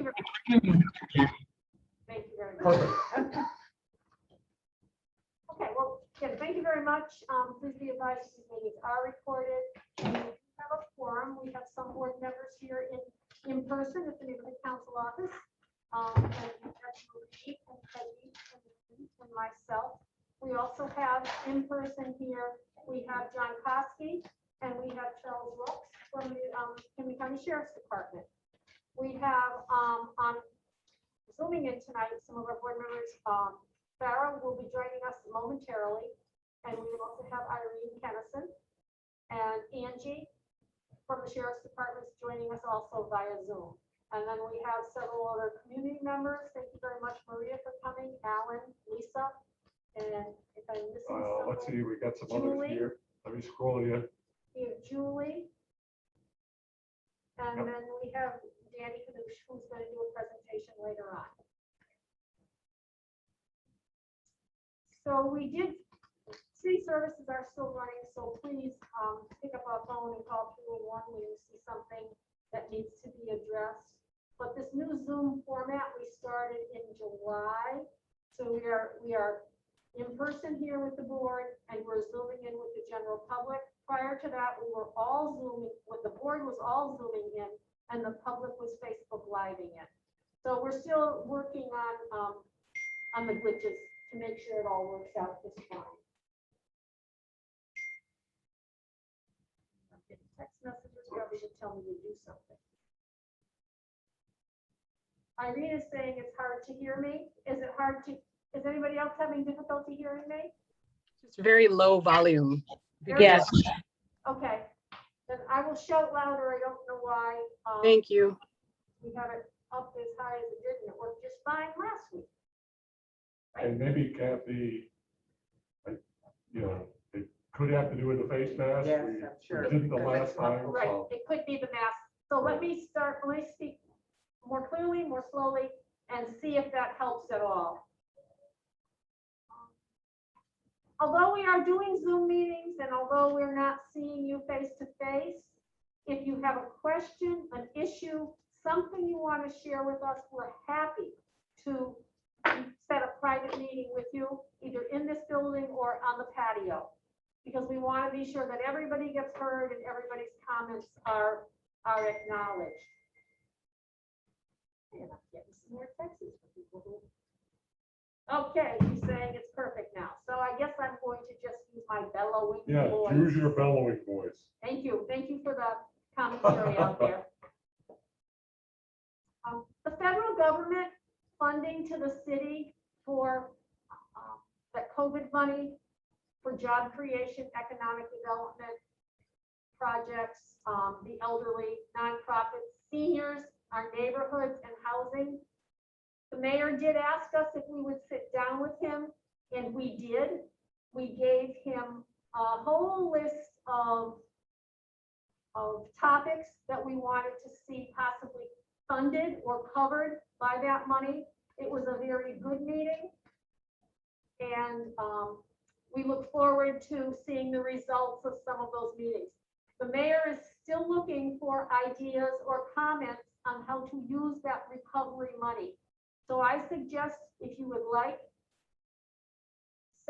you. Thank you very much. Okay, well, again, thank you very much. Please be advised these meetings are recorded. We have a quorum. We have some board members here in person at the neighborhood council office. And that's Marie and Peggy and myself. We also have in person here, we have John Kosky and we have Charles Rooks from the Henry County Sheriff's Department. We have on zooming in tonight, some of our board members, Farah will be joining us momentarily, and we will also have Irene Kennison and Angie from the Sheriff's Department joining us also via Zoom. And then we have several other community members. Thank you very much, Maria, for coming. Alan, Lisa, and if I'm missing someone, let's see, we got some Julie. others here. Let me scroll you. We have Julie. And Yep. then we have Danny Kanush, who's going to do a presentation later on. So we did, city services are still running, so please pick up our phone and call 311 when you see something that needs to be addressed. But this new Zoom format we started in July. So we are in person here with the board and we're zooming in with the general public. Prior to that, we were all zooming, the board was all zooming in and the public was Facebook Living in. So we're still working on the glitches to make sure it all works out this time. I'm getting text messages probably to tell me to do something. Irene is saying it's hard to hear me. Is anybody else having difficulty hearing me? It's very low volume. Yes. Okay, then I will shout louder. I don't know why. Thank you. We have it up as high as it did, and it worked just fine last week. And maybe Kathy, it could have to do with the face mask. Yes, We I'm sure. didn't the last time. Right, so- it could be the mask. So let me speak more clearly, more slowly, and see if that helps at all. Although we are doing Zoom meetings and although we're not seeing you face to face, if you have a question, an issue, something you want to share with us, we're happy to set a private meeting with you, either in this building or on the patio, because we want to be sure that everybody gets heard and everybody's comments are acknowledged. And I'm getting some more texts from people who. Okay, he's saying it's perfect now. So I guess I'm going to just use my bellowing Yeah, voice. use your bellowing voice. Thank you. Thank you for the commentary out there. The federal government funding to the city for that COVID money for job creation, economic development projects, the elderly, nonprofits, seniors, our neighborhoods and housing. The mayor did ask us if we would sit down with him, and we did. We gave him a whole list of topics that we wanted to see possibly funded or covered by that money. It was a very good meeting, and we look forward to seeing the results of some of those meetings. The mayor is still looking for ideas or comments on how to use that recovery money. So I suggest, if you would like,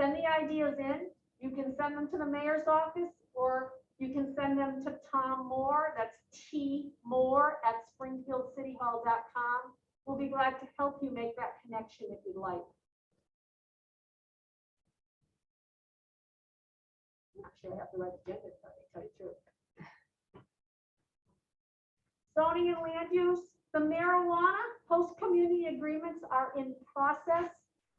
send the ideas in. You can send them to the mayor's office, or you can send them to Tom Moore. That's tmoore@springfieldcityhall.com. We'll be glad to help you make that connection if you'd like. I'm not sure I have the right agenda, to tell you the truth. Zoning and land use. The marijuana host-community agreements are in process.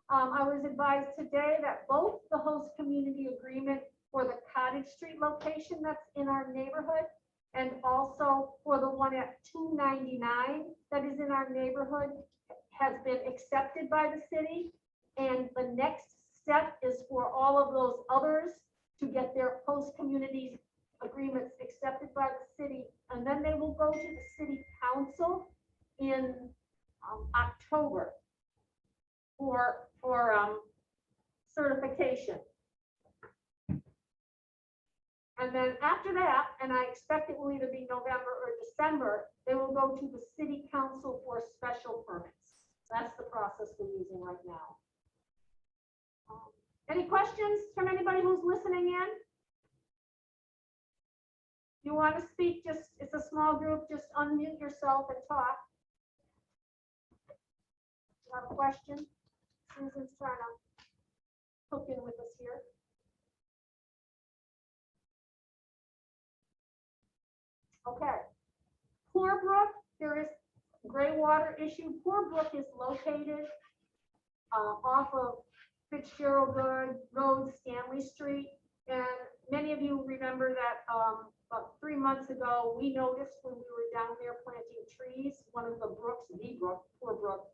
I was advised today that both the host community agreement for the Cottage Street location that's in our neighborhood and also for the one at 299 that is in our neighborhood has been accepted by the city. And the next step is for all of those others to get their host communities agreements accepted by the city. And then they will go to the city council in October for certification. And then after that, and I expect it will either be November or December, they will go to the city council for special permits. That's the process we're using right now. Any questions from anybody who's listening in? You want to speak, just, it's a small group, just unmute yourself and talk. You have a question? Susan's trying to hook in with us here. Okay. Poor Brook, there is gray water issue. Poor Brook is located off of Fitzgerald Road, Stanley Street. And many of you remember that about 3 months ago, we noticed when we were down there planting trees, one of the brooks, Poor Brook,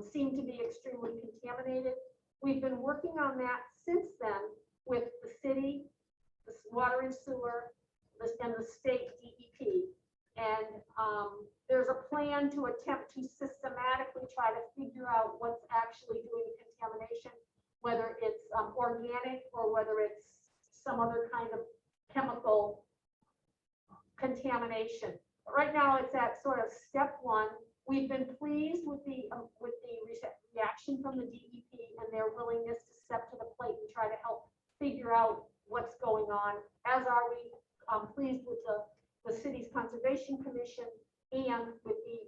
seemed to be extremely contaminated. We've been working on that since then with the city, the water and sewer, and the state DEP. And there's a plan to attempt to systematically try to figure out what's actually doing the contamination, whether it's organic or whether it's some other kind of chemical contamination. But right now it's at sort of step one. We've been pleased with the reaction from the DEP and their willingness to step to the plate and try to help figure out what's going on, as are we pleased with the city's conservation commission and with the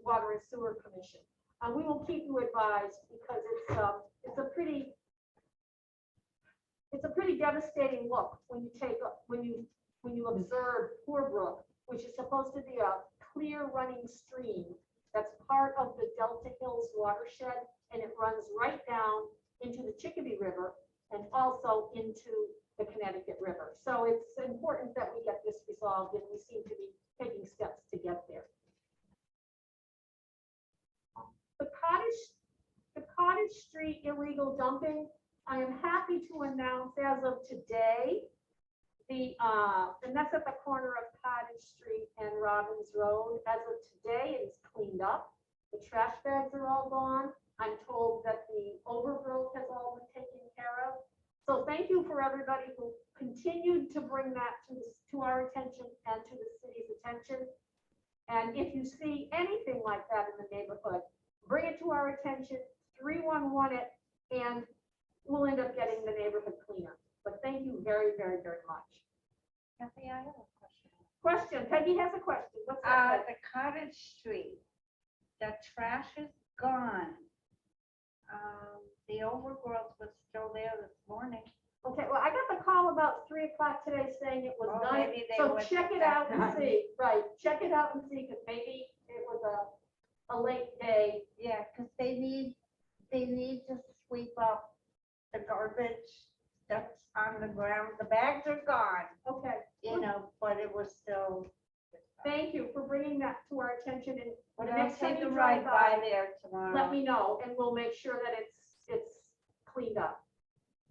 water and sewer commission. We will keep you advised because it's a pretty devastating look when you observe Poor Brook, which is supposed to be a clear running stream that's part of the Delta Hills watershed, and it runs right down into the Chicopee River and also into the Connecticut River. So it's important that we get this resolved, and we seem to be taking steps to get there. The Cottage Street illegal dumping, I am happy to announce as of today, and that's at the corner of Cottage Street and Robbins Road. As of today, it is cleaned up. The trash bags are all gone. I'm told that the overgrowth has all been taken care of. So thank you for everybody who continued to bring that to our attention and to the city's attention. And if you see anything like that in the neighborhood, bring it to our attention, 311 it, and we'll end up getting the neighborhood cleaner. But thank you very, very, very much. Kathy, I have a question. Question, Peggy has a question. What's that? The Cottage Street, the trash is gone. The overgrowth was still there this morning. Okay, well, I got the call about 3 o'clock today saying it was Oh, done. maybe they So went check it back out and on. see, right, check it out and see, because maybe it was a late day. Yeah, because they need to sweep up the garbage that's on the ground. The bags are gone, Okay, you know, but it was still. thank you for bringing that to our attention, and But the I'll next time take you a drive ride by by, there tomorrow. let me know, and we'll make sure that it's cleaned up.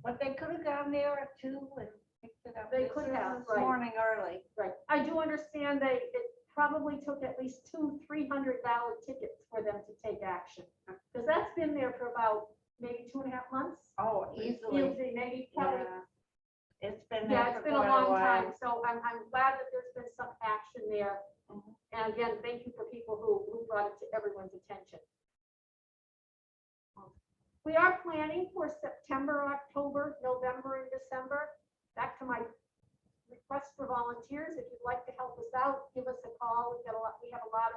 But they could have gone there at 2 and picked it up. They This could is have, this right. morning early. Right, I do understand it probably took at least $200-300 tickets for them to take action, because that's been there for about maybe 2.5 months. Oh, easily. Maybe probably. Yeah. It's been Yeah, there it's for been a quite long while. time, so I'm glad that there's been some action there. Mhm. And again, thank you for people who brought it to everyone's attention. We are planning for September, October, November, and December. Back to my request for volunteers. If you'd like to help us out, give us a call. We have a lot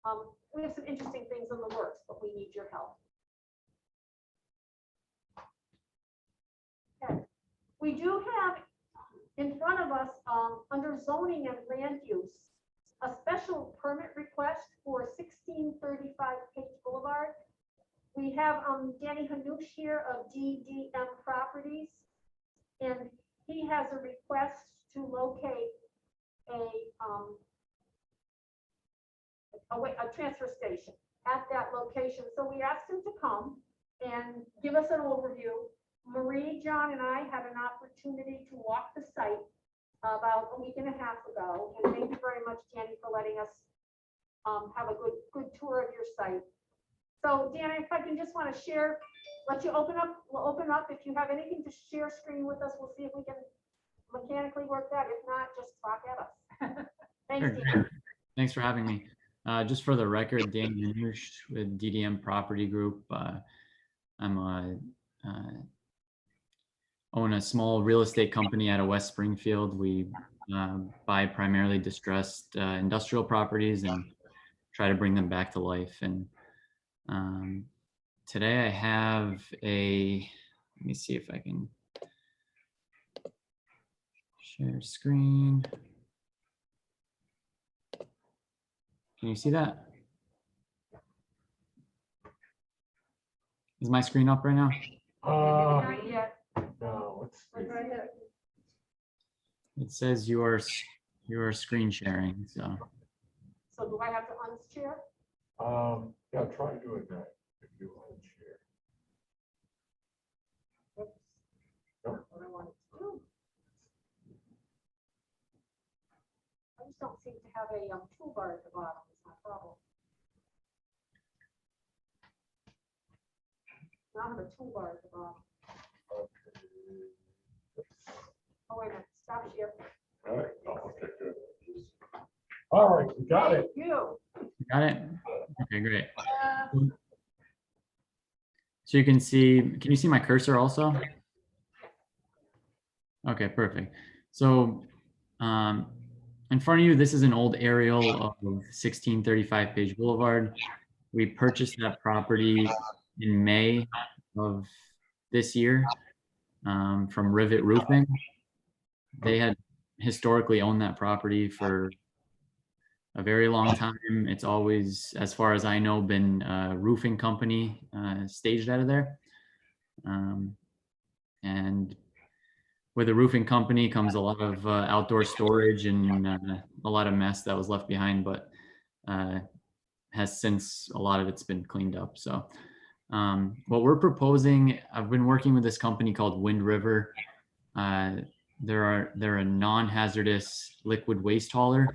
of, we have some interesting things in the works, but we need your help. Okay. We do have in front of us, under zoning and land use, a special permit request for 1635 Page Boulevard. We have Danny Hanoush here of DDM Properties, and he has a request to locate a transfer station at that location. So we asked him to come and give us an overview. Marie, John, and I had an opportunity to walk the site about a week and a half ago. And thank you very much, Danny, for letting us have a good tour of your site. So, Danny, if I can just want to share, let you open up. We'll open up. If you have anything to share screen with us, we'll see if we can mechanically worked out. If not, just talk at us. Thanks, Sure. Dan. Thanks for having me. Just for the record, Dan Yanush with DDM Property Group. I'm own a small real estate company out of West Springfield. We buy primarily distressed industrial properties and try to bring them back to life. And today I have let me see if I can share screen. Can you see that? Is my screen up right now? Not yet. No, let's see. Right here. It says you are screen sharing, so. So do I have to unshare? Yeah, try doing that if you want to share. Oops. Not what I wanted to do. I just don't seem to have a toolbar at the bottom. It's my problem. Now I have a toolbar at the bottom. Oh, wait a minute. Stop share. All right. Oh, okay, good. All right, we got it. Thank you. Got it? Okay, great. So you can you see my cursor also? Okay, perfect. So in front of you, this is an old aerial of 1635 Page Boulevard. We purchased that property in May of this year from Rivet Roofing. They had historically owned that property for a very long time. It's always, as far as I know, been a roofing company staged out of there. And with a roofing company comes a lot of outdoor storage and a lot of mess that was left behind, but has since a lot of it's been cleaned up. So what we're proposing, I've been working with this company called Wind River. They're a non-hazardous liquid waste hauler.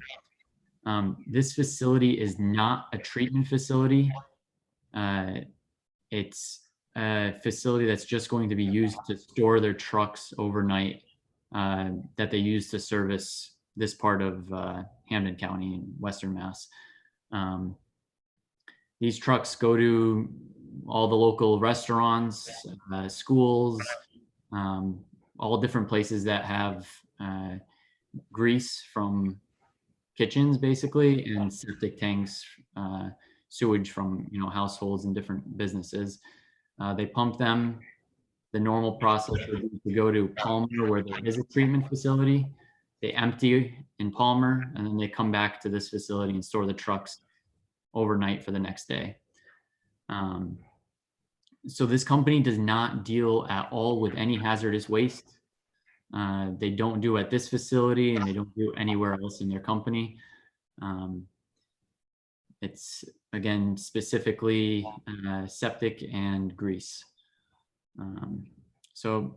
This facility is not a treatment facility. It's a facility that's just going to be used to store their trucks overnight that they use to service this part of Hampden County in Western Mass. These trucks go to all the local restaurants, schools, all different places that have grease from kitchens basically, and septic tanks, sewage from households and different businesses. They pump them. The normal process would be to go to Palmer, where there is a treatment facility. They empty in Palmer, and then they come back to this facility and store the trucks overnight for the next day. So this company does not deal at all with any hazardous waste. They don't do at this facility, and they don't do anywhere else in their company. It's, again, specifically septic and grease. So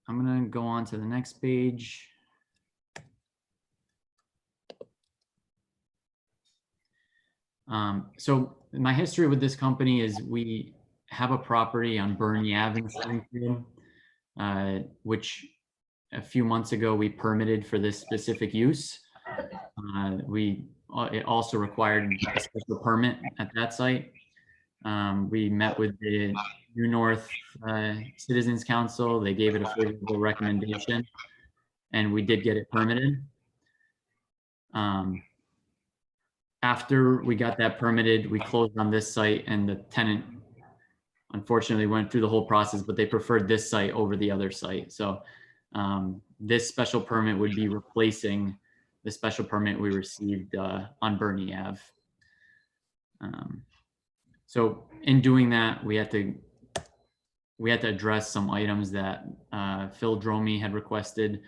I'm going to go on to the next page. So my history with this company is we have a property on Bernie Ave in Springfield, which a few months ago we permitted for this specific use. It also required a special permit at that site. We met with the New North Citizens Council. They gave it a favorable recommendation, and we did get it permitted. After we got that permitted, we closed on this site, and the tenant unfortunately went through the whole process, but they preferred this site over the other site. So this special permit would be replacing the special permit we received on Bernie Ave. So in doing that, we had to address some items that Phil Dromey had requested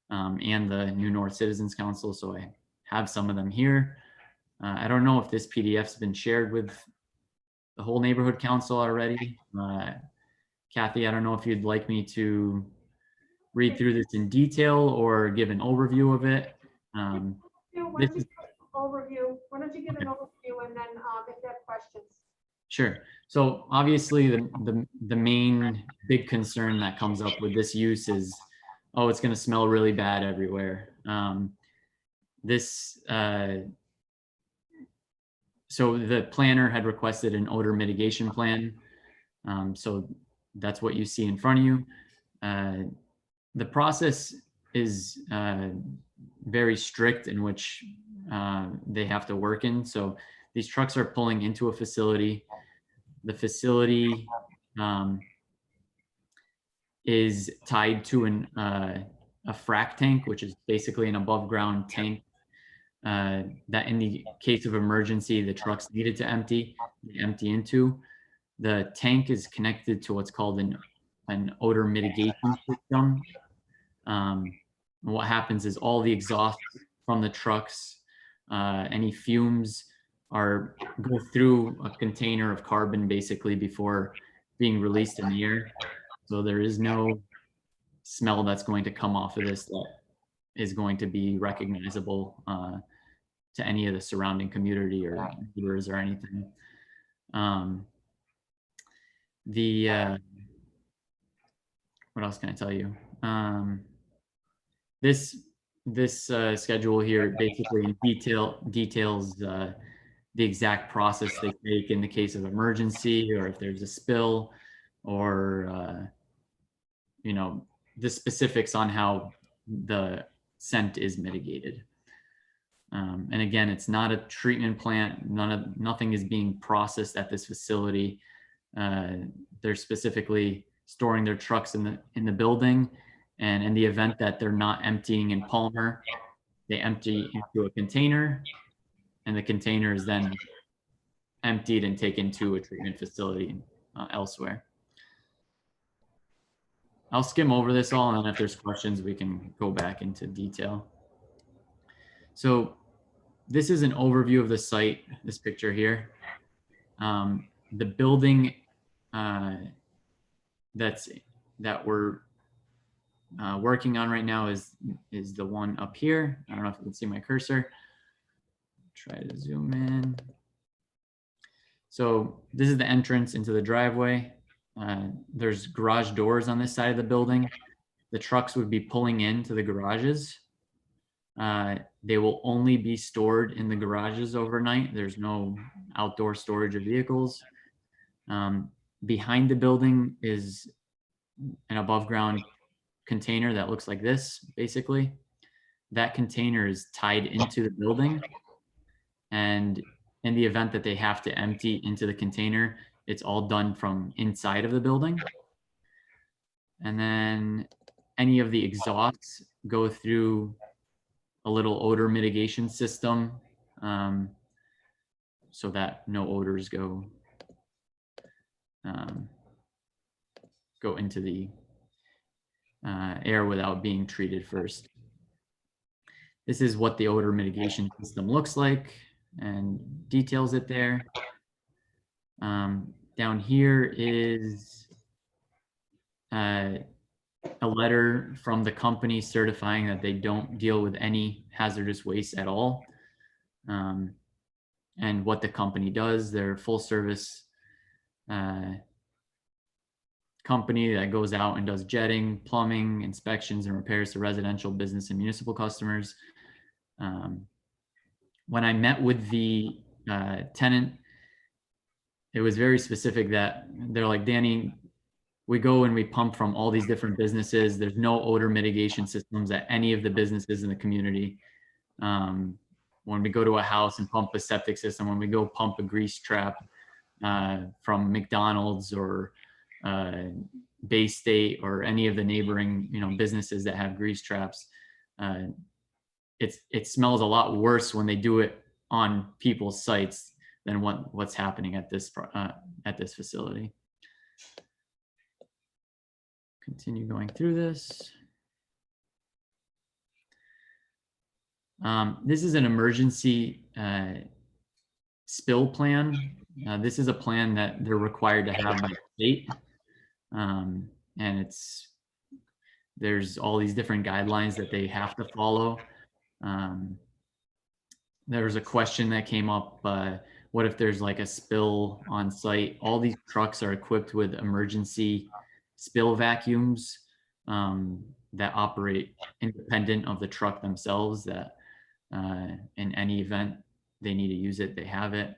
and the New North Citizens Council. So I have some of them here. I don't know if this PDF's been shared with the whole neighborhood council already. Kathy, I don't know if you'd like me to read through this in detail or give an overview of it. Why don't you give an overview? Why don't you give an overview, and then if you have questions. Sure. So obviously the main big concern that comes up with this use is oh, it's going to smell really bad everywhere. This, so the planner had requested an odor mitigation plan. So that's what you see in front of you. The process is very strict in which they have to work in. So these trucks are pulling into a facility. The facility is tied to a frac tank, which is basically an above ground tank that in the case of emergency, the trucks needed to empty, they empty into. The tank is connected to what's called an odor mitigation system. What happens is all the exhaust from the trucks, any fumes go through a container of carbon basically before being released in the air. So there is no smell that's going to come off of this that is going to be recognizable to any of the surrounding community or neighbors or anything. What else can I tell you? This schedule here basically details the exact process they take in the case of emergency, or if there's a spill, or you know, the specifics on how the scent is mitigated. And again, it's not a treatment plant. Nothing is being processed at this facility. They're specifically storing their trucks in the building, and in the event that they're not emptying in Palmer, they empty into a container, and the container is then emptied and taken to a treatment facility elsewhere. I'll skim over this all, and then if there's questions, we can go back into detail. So this is an overview of the site, this picture here. The building that we're working on right now is the one up here. I don't know if you can see my cursor. Try to zoom in. So this is the entrance into the driveway. There's garage doors on this side of the building. The trucks would be pulling into the garages. They will only be stored in the garages overnight. There's no outdoor storage of vehicles. Behind the building is an above ground container that looks like this, basically. That container is tied into the building. And in the event that they have to empty into the container, it's all done from inside of the building. And then any of the exhausts go through a little odor mitigation system so that no odors go into the air without being treated first. This is what the odor mitigation system looks like and details it there. Down here is a letter from the company certifying that they don't deal with any hazardous waste at all. And what the company does, they're a full service company that goes out and does jetting, plumbing, inspections, and repairs to residential, business, and municipal customers. When I met with the tenant, it was very specific that they're like, Danny, we go and we pump from all these different businesses. There's no odor mitigation systems at any of the businesses in the community. When we go to a house and pump a septic system, when we go pump a grease trap from McDonald's or Bay State or any of the neighboring, businesses that have grease traps, it smells a lot worse when they do it on people's sites than what's happening at this facility. Continue going through this. This is an emergency spill plan. This is a plan that they're required to have by the state. And there's all these different guidelines that they have to follow. There was a question that came up, what if there's like a spill on site? All these trucks are equipped with emergency spill vacuums. that operate independent of the truck themselves, that in any event they need to use it, they have it.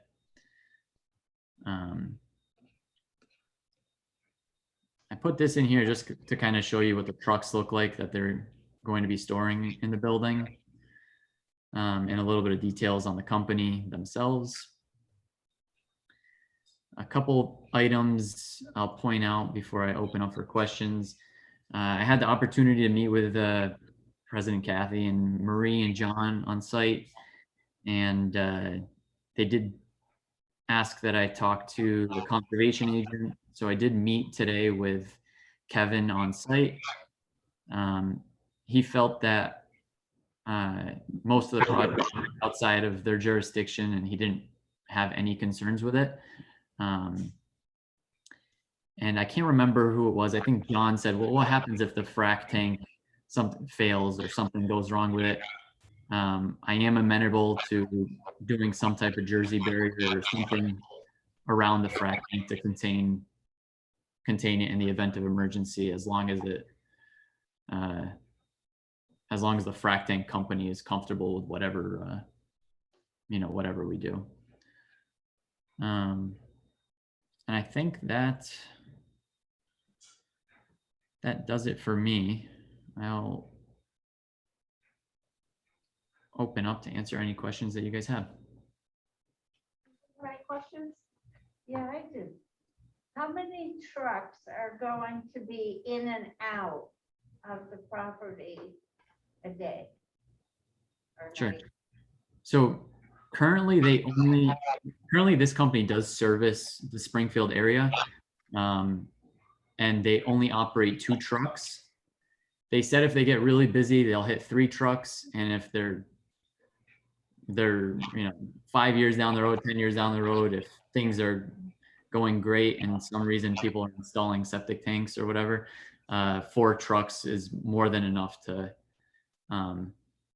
I put this in here just to kind of show you what the trucks look like that they're going to be storing in the building, and a little bit of details on the company themselves. A couple items I'll point out before I open up for questions. I had the opportunity to meet with President Kathy and Marie and John on site, and they did ask that I talk to the conservation agent. So I did meet today with Kevin on site. He felt that most of the projects were outside of their jurisdiction, and he didn't have any concerns with it. And I can't remember who it was. I think John said, well, what happens if the frac tank something fails or something goes wrong with it? I am amenable to doing some type of Jersey barrier or something around the frac tank to contain it in the event of emergency, as long as the frac tank company is comfortable with whatever whatever we do. And I think that does it for me. I'll open up to answer any questions that you guys have. Any questions? Yeah, I do. How many trucks are going to be in and out of the property a day? Or Sure. night? So currently this company does service the Springfield area, and they only operate 2 trucks. They said if they get really busy, they'll hit 3 trucks, and if they're 5 years down the road, 10 years down the road, if things are going great and some reason people are installing septic tanks or whatever, 4 trucks is more than enough to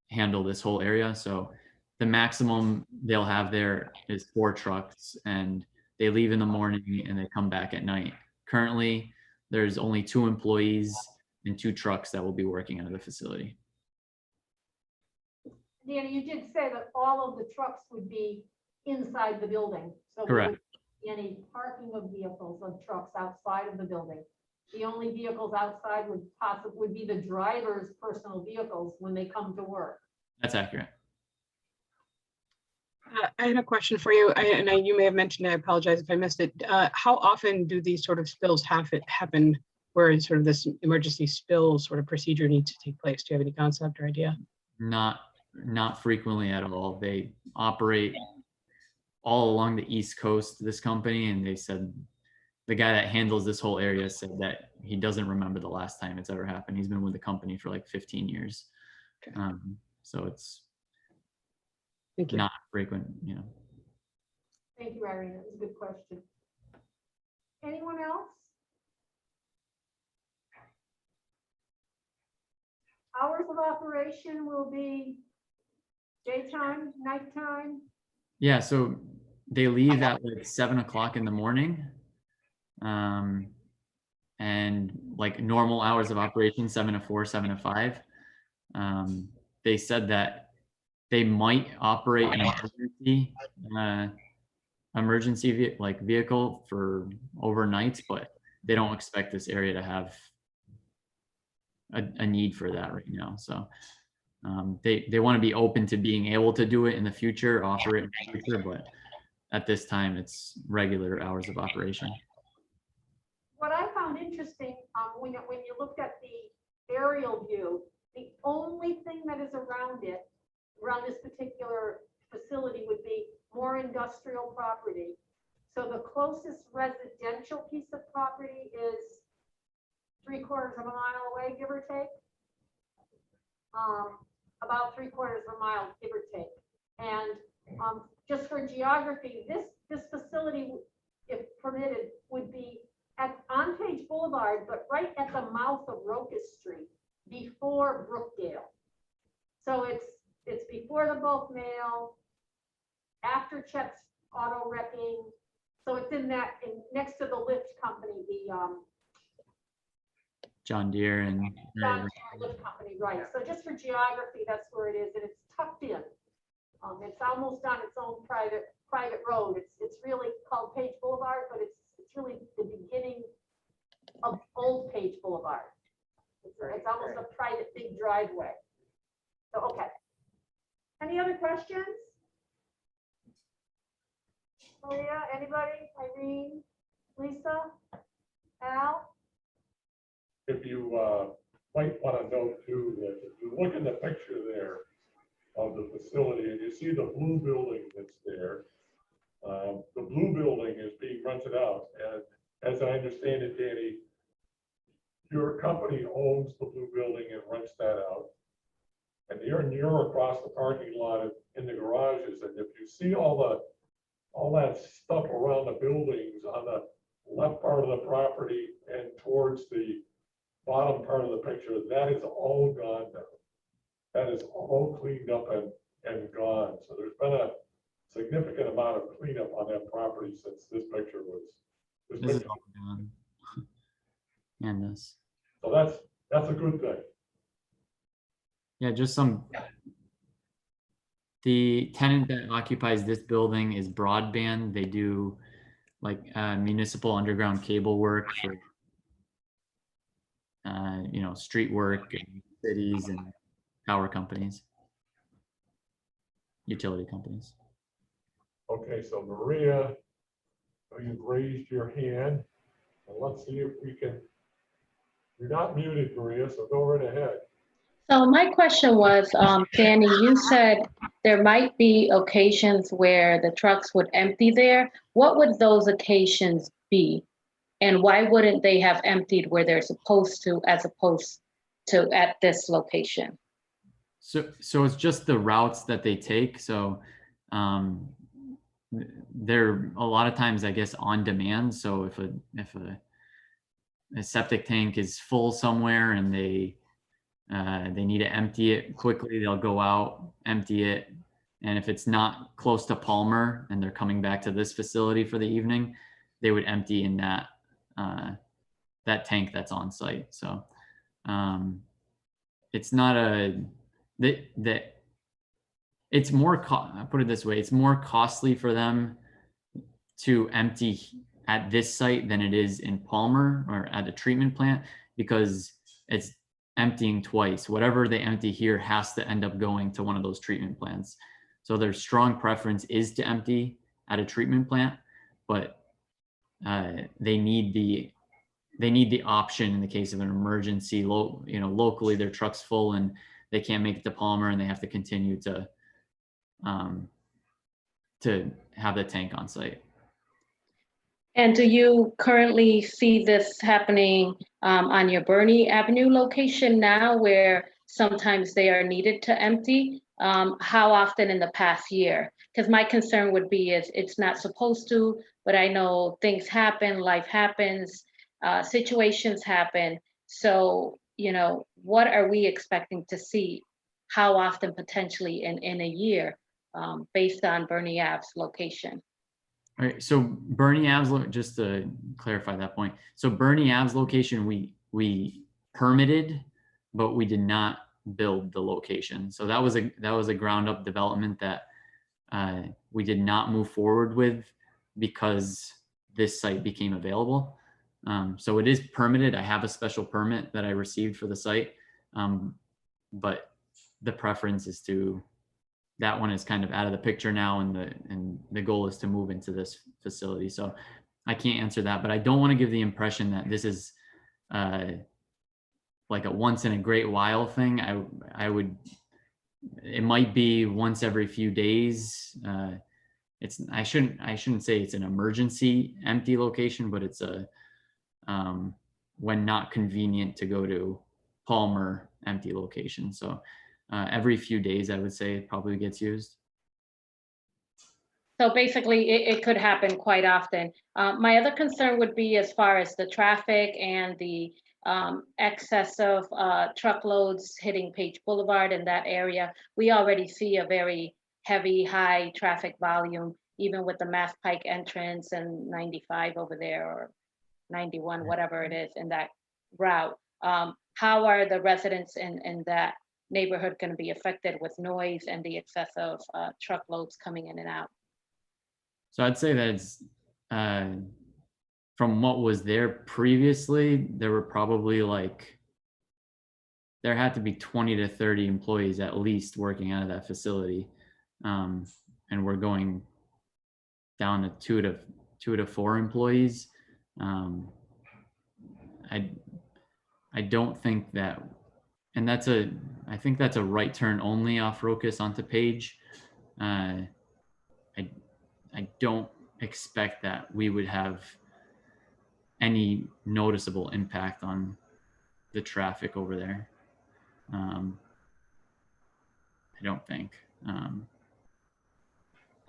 handle this whole area. So the maximum they'll have there is 4 trucks, and they leave in the morning and they come back at night. Currently, there's only 2 employees and 2 trucks that will be working out of the facility. Danny, you did say that all of the trucks would be inside the building. So there Correct. wouldn't be any parking of vehicles of trucks outside of the building. The only vehicles outside would be the driver's personal vehicles when they come to work. That's accurate. I had a question for you, you may have mentioned it, I apologize if I missed it. How often do these sort of spills happen where sort of this emergency spill sort of procedure needs to take place? Do you have any concept or idea? Not frequently at all. They operate all along the East Coast, this company, and they said the guy that handles this whole area said that he doesn't remember the last time it's ever happened. He's been with the company for like 15 years. Okay. So it's Thank you. not frequent, Thank you, Irene. That was a good question. Anyone else? Hours of operation will be daytime, nighttime? Yeah, so they leave at like 7 o'clock in the morning. And like normal hours of operation, 7 to 4, 7 to 5. They said that they might operate an emergency vehicle for overnights, but they don't expect this area to have a need for that right now. So they want to be open to being able to do it in the future, offer it in the future, but at this time it's regular hours of operation. What I found interesting, when you looked at the aerial view, the only thing that is around this particular facility would be more industrial property. So the closest residential piece of property is 3/4 of a mile away, give or take. About 3/4 of a mile, give or take. And just for geography, this facility, if permitted, would be on Page Boulevard, but right at the mouth of Rocas Street, before Brookdale. So it's before the bulk mail, after Chet's Auto Wrecking. So it's next to the lift company, John Deere and John Deere Lift Company, right, so just for geography, that's where it is, and it's tucked in. It's almost on its own private road, it's really called Page Boulevard, but it's really the beginning of Old Page Boulevard. It's almost a private big driveway. So, okay. Any other questions? Maria, anybody? Irene, Lisa, Al? If you might want to note too, that if you look at the picture there of the facility and you see the blue building that's there, the blue building is being rented out. And as I understand it, Danny, your company owns the blue building and rents that out. And you're across the parking lot in the garages. And if you see all that stuff around the buildings on the left part of the property and towards the bottom part of the picture, that is all gone now. That is all cleaned up and gone. So there's been a significant amount of cleanup on that property since this picture was. This is all gone. And this. So that's a good thing. Yeah, the tenant that occupies this building is broadband. They do like municipal underground cable work for street work in cities and power companies, utility companies. Okay, so Maria, you've raised your hand. And let's see if we can, you're not muted, Maria, so go right ahead. So my question was, Danny, you said there might be occasions where the trucks would empty there. What would those occasions be? And why wouldn't they have emptied where they're supposed to, as opposed to at this location? So it's just the routes that they take. So they're a lot of times, I guess, on demand. So if a septic tank is full somewhere and they need to empty it quickly, they'll go out, empty it. And if it's not close to Palmer and they're coming back to this facility for the evening, they would empty in that tank that's on site. So it's not it's more, I'll put it this way, it's more costly for them to empty at this site than it is in Palmer or at a treatment plant, because it's emptying twice. Whatever they empty here has to end up going to one of those treatment plants. So their strong preference is to empty at a treatment plant, but they need the option in the case of an emergency. Locally their truck's full and they can't make it to Palmer and they have to continue to have the tank on site. And do you currently see this happening on your Bernie Avenue location now, where sometimes they are needed to empty? How often in the past year? Because my concern would be is it's not supposed to, but I know things happen, life happens, situations happen. So, what are we expecting to see? How often potentially in a year based on Bernie Ave's location? All right, so Bernie Ave's, just to clarify that point. So Bernie Ave's location, we permitted, but we did not build the location. So that was a ground up development that we did not move forward with because this site became available. So it is permitted. I have a special permit that I received for the site, but the preference is that one is kind of out of the picture now, and the goal is to move into this facility. So I can't answer that, but I don't want to give the impression that this is like a once in a great while thing. It might be once every few days. I shouldn't say it's an emergency empty location, but it's when not convenient to go to Palmer empty location. So every few days, I would say it probably gets used. So basically, it could happen quite often. My other concern would be as far as the traffic and the excess of truckloads hitting Page Boulevard in that area. We already see a very heavy, high traffic volume, even with the Mass Pike entrance and 95 over there, or 91, whatever it is in that route. How are the residents in that neighborhood going to be affected with noise and the excessive truckloads coming in and out? So I'd say that's from what was there previously, there were probably like, there had to be 20 to 30 employees at least working out of that facility. And we're going down to two to four employees. I don't think that, and I think that's a right turn only off Rocus onto Page. I don't expect that we would have any noticeable impact on the traffic over there. I don't think.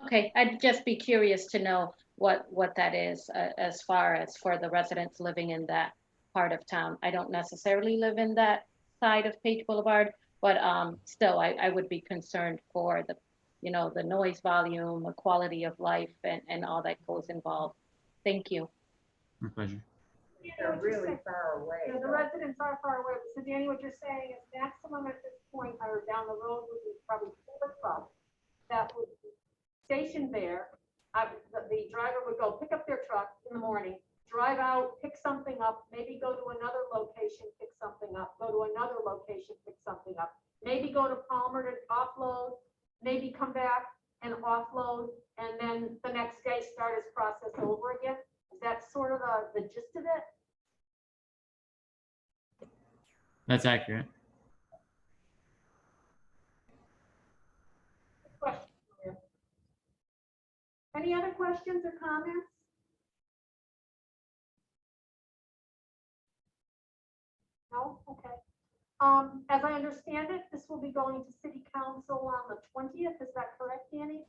Okay, I'd just be curious to know what that is as far as for the residents living in that part of town. I don't necessarily live in that side of Page Boulevard, but still, I would be concerned for the, the noise volume, the quality of life, and all that goes involved. Thank you. My pleasure. They're really far away. Yeah, the residents are far away. So Danny, what you're saying is maximum at this point, or down the road, would be probably 4 trucks that would be stationed there. The driver would go pick up their truck in the morning, drive out, pick something up, maybe go to another location, pick something up, go to another location, pick something up, maybe go to Palmer to offload, maybe come back and offload, and then the next day start his process over again. Is that sort of the gist of it? That's accurate. Question. Any other questions or comments? No? Okay. As I understand it, this will be going to city council on the 20th. Is that correct, Danny?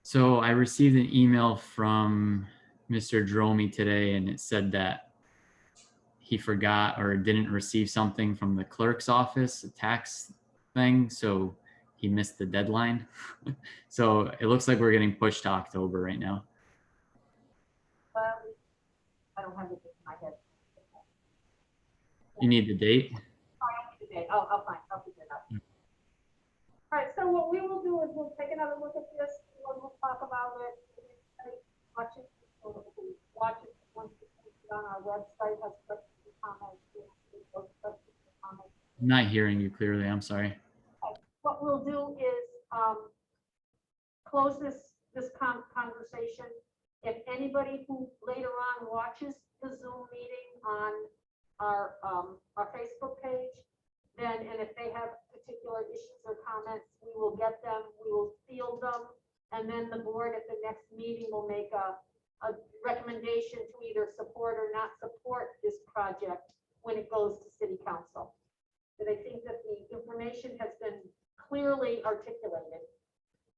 So I received an email from Mr. Dromi today, and it said that he forgot or didn't receive something from the clerk's office, a tax thing. So he missed the deadline. So it looks like we're getting pushed to October right now. I don't have it in my head. You need the date? I don't need the date. I'll figure it out. All right, so what we will do is we'll take another look at this, we'll talk about it. Watch it, watch it once it's posted on our website, has questions and comments. I'm not hearing you clearly. I'm sorry. What we'll do is close this conversation. If anybody who later on watches the Zoom meeting on our Facebook page, then, and if they have particular issues or comments, we will get them, we will field them, and then the board at the next meeting will make a recommendation to either support or not support this project when it goes to city council. But I think that the information has been clearly articulated,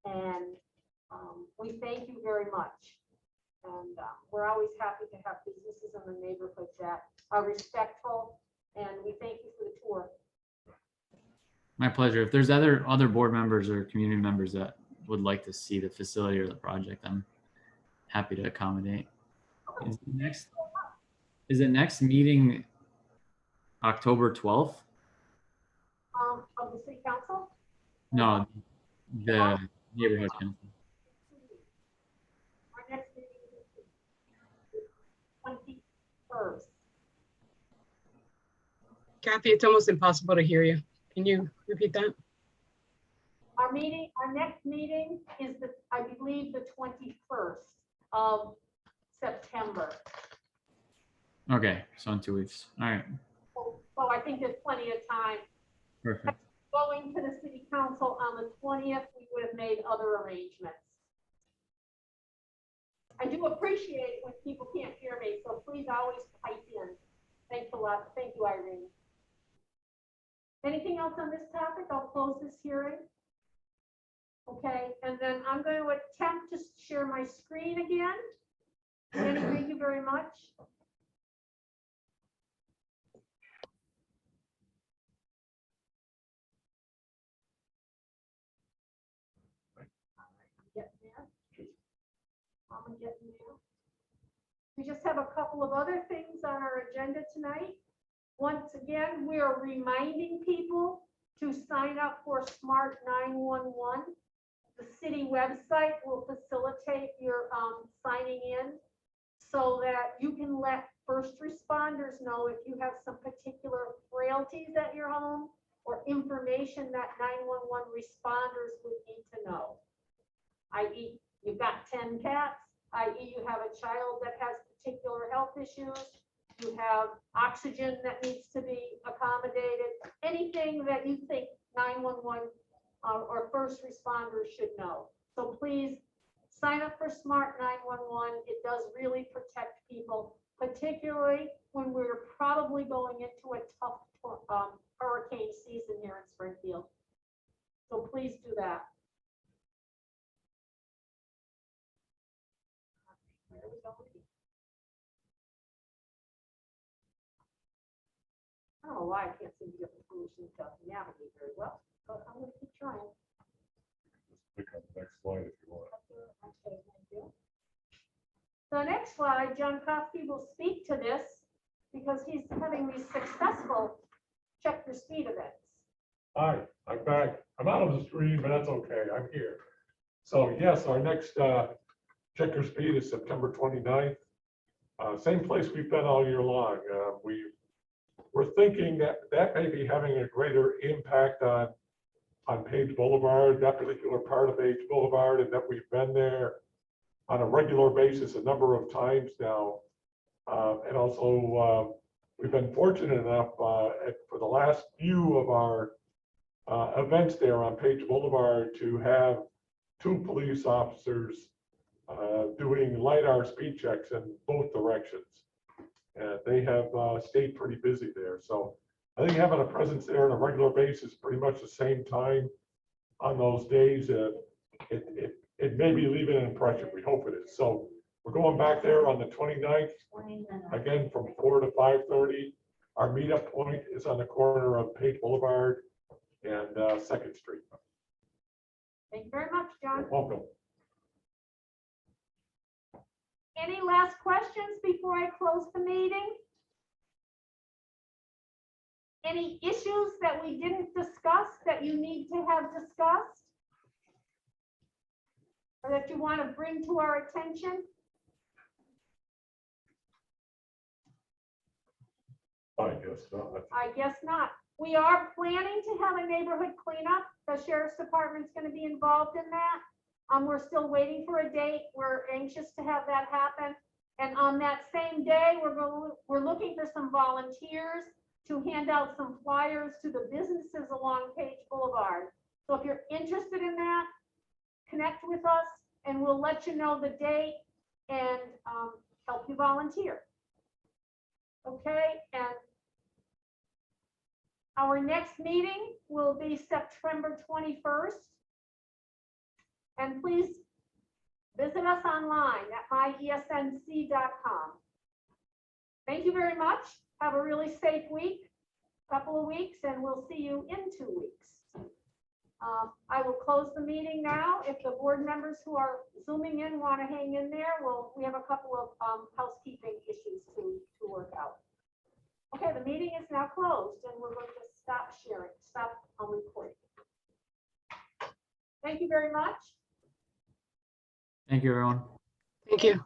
and we thank you very much. And we're always happy to have businesses in the neighborhood that are respectful, and we thank you for the tour. My pleasure. If there's other board members or community members that would like to see the facility or the project, I'm happy to accommodate. Is the next meeting October 12th? Of the city council? No, the neighborhood council. Our next meeting is the 21st. Kathy, it's almost impossible to hear you. Can you repeat that? Our next meeting is I believe the 21st of September. Okay, so in 2 weeks. All right, So I think there's plenty of time. perfect. Going to the city council on the 20th, we would have made other arrangements. I do appreciate when people can't hear me, so please always pipe in. Thanks a lot. Thank you, Irene. Anything else on this topic? I'll close this hearing. Okay, and then I'm going to attempt to share my screen again. Jenny, thank you very much. We just have a couple of other things on our agenda tonight. Once again, we are reminding people to sign up for Smart 911. The city website will facilitate your signing in so that you can let first responders know if you have some particular frailties at your home or information that 911 responders would need to know. i.e., you've got 10 cats, i.e., you have a child that has particular health issues, you have oxygen that needs to be accommodated, anything that you think 911 or first responders should know. So please sign up for Smart 911. It does really protect people, particularly when we're probably going into a tough hurricane season here in Springfield. So please do that. Where are we going? I don't know why I can't seem to get the solution to navigate very well, but I'm going to keep trying. Just click on the next slide if you want. Okay, thank you. The next slide, John Kofsky will speak to this because he's having these successful check your speed events. Hi, I'm back. I'm out of the screen, but that's okay. I'm here. So yes, our next check your speed is September 29th. Same place we've been all year long. We're thinking that may be having a greater impact on Page Boulevard, that particular part of Page Boulevard, and that we've been there on a regular basis a number of times now. And also, we've been fortunate enough for the last few of our events there on Page Boulevard to have 2 police officers doing LiDAR speed checks in both directions. And they have stayed pretty busy there. So I think having a presence there on a regular basis, pretty much the same time on those days, it may be leaving an impression. We hope it is. So we're going back there on the 29th, again from 4 to 5:30. Our meetup point is on the corner of Page Boulevard and 2nd Street. Thank you very much, John. You're welcome. Any last questions before I close the meeting? Any issues that we didn't discuss that you need to have discussed? Or that you want to bring to our attention? I guess not. I guess not. We are planning to have a neighborhood cleanup. The sheriff's department's going to be involved in that. We're still waiting for a date. We're anxious to have that happen. And on that same day, we're looking for some volunteers to hand out some flyers to the businesses along Page Boulevard. So if you're interested in that, connect with us and we'll let you know the date and help you volunteer. Okay, and our next meeting will be September 21st. And please visit us online at myesnc.com. Thank you very much. Have a really safe couple of weeks, and we'll see you in 2 weeks. I will close the meeting now. If the board members who are Zooming in want to hang in there, we have a couple of housekeeping issues to work out. Okay, the meeting is now closed, and we're going to stop sharing, stop recording. Thank you very much. Thank you, everyone. Thank you.